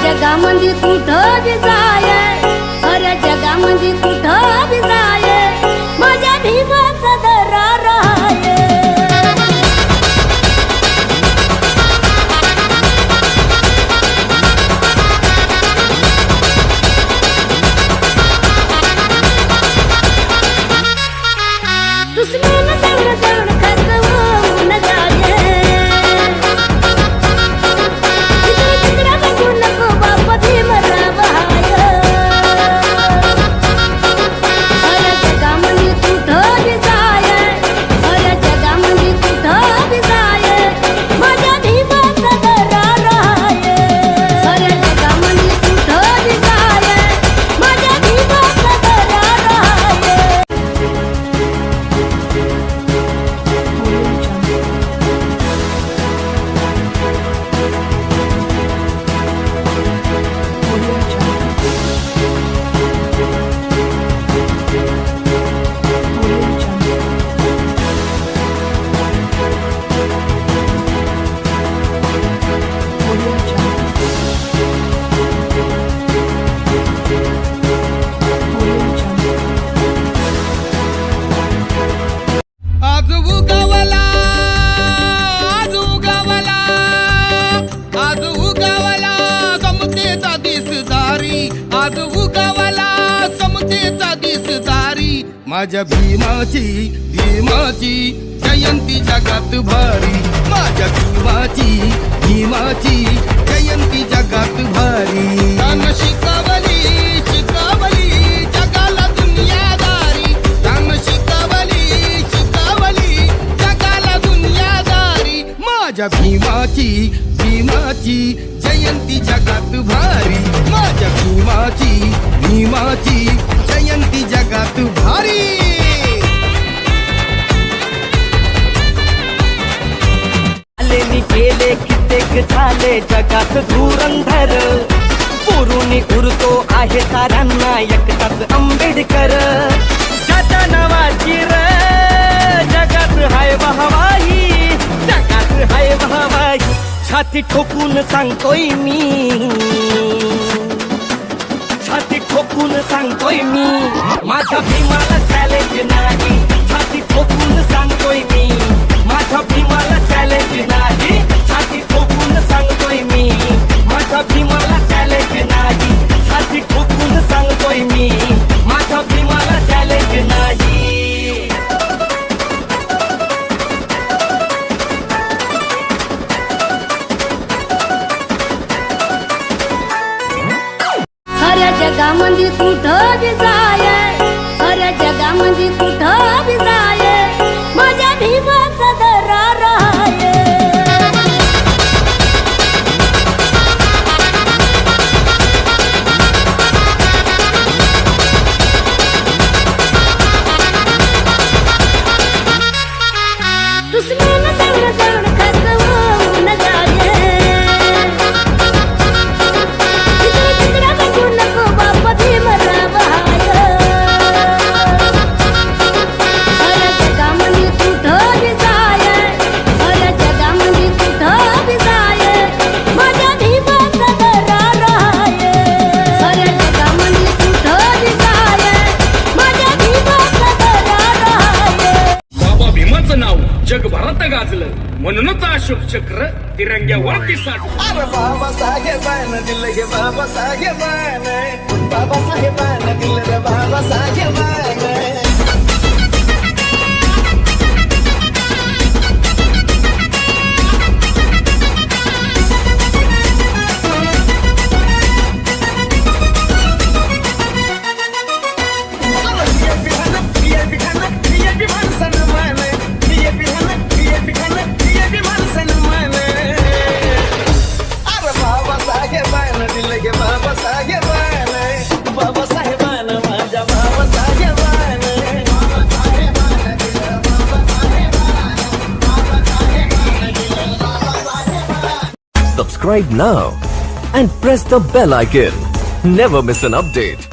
जगामध्ये कुठं बी जाय, साऱ्या जगामध्ये कुठं बी जाय, माझ्या भीमाचा दरार आहे. दुश्मन जवळ जवळ खतवून जाये, तिकडे तिकडे बघू नको बाप भीमराव हाय. साऱ्या जगामध्ये कुठं बी जाय, साऱ्या जगामध्ये कुठं बी जाय, माझ्या भीमाचा दरार आहे. साऱ्या जगामध्ये कुठं बी जाय, माझ्या भीमाचा दरार आहे. आज उगवला, आज उगवला, आज उगवला समतेचा दिसदारी, आज उगवला समतेचा दिसदारी. माझ्या भीमाची भीमाची जयंती जगात भारी, माझ्या भीमाची भीमाची जयंती जगात भारी. तान शिकवली शिकवली जगाला दुनियादारी, तान शिकवली शिकवली जगाला दुनियादारी. माझ्या भीमाची भीमाची जयंती जगात भारी, माझ्या भीमाची भीमाची जयंती जगात भारी. आलेनी गेले कित्येक झाले जगात धुरंधर, पुरुणी उरतो आहे साऱ्यांना एकटाच आंबेडकर. ज्याच्या नावाची र जगात हाय वाहवाही, जगात हाय वाहवाही. छाती ठोकून सांगतोय मी, छाती ठोकून सांगतोय मी, माझ्या भीमाला चॅलेंज नाही. छाती ठोकून सांगतोय मी, माझ्या भीमाला चॅलेंज नाही. छाती ठोकून सांगतोय मी, माझ्या भीमाला चॅलेंज नाही. छाती ठोकून सांगतोय मी, माझ्या भीमाला चॅलेंज नाही. साऱ्या जगामध्ये कुठं बी जाय, साऱ्या जगामध्ये कुठं बी जाय, माझ्या भीमाचा दरार आहे. दुश्मन जवळ जवळ खतवून जाये, तिकडे तिकडे बघू नको बाप भीमराव हाय. साऱ्या जगामध्ये कुठं बी जाय, साऱ्या जगामध्ये कुठं बी जाय, माझ्या भीमाचा दरार आहे. साऱ्या जगामध्ये कुठं बी जाय, माझ्या भीमाचा दरार आहे. बाबा भीमाचं नाव जगभरात गाजलं, म्हणूनच अशोक चक्र तिरंग्यावरती साठलं. अरे बाबासाहेबानं दिलं गे बाबासाहेबानं, बाबासाहेबानं दिलं रे बाबासाहेबानं. Subscribe now and press the bell icon. Never miss an update.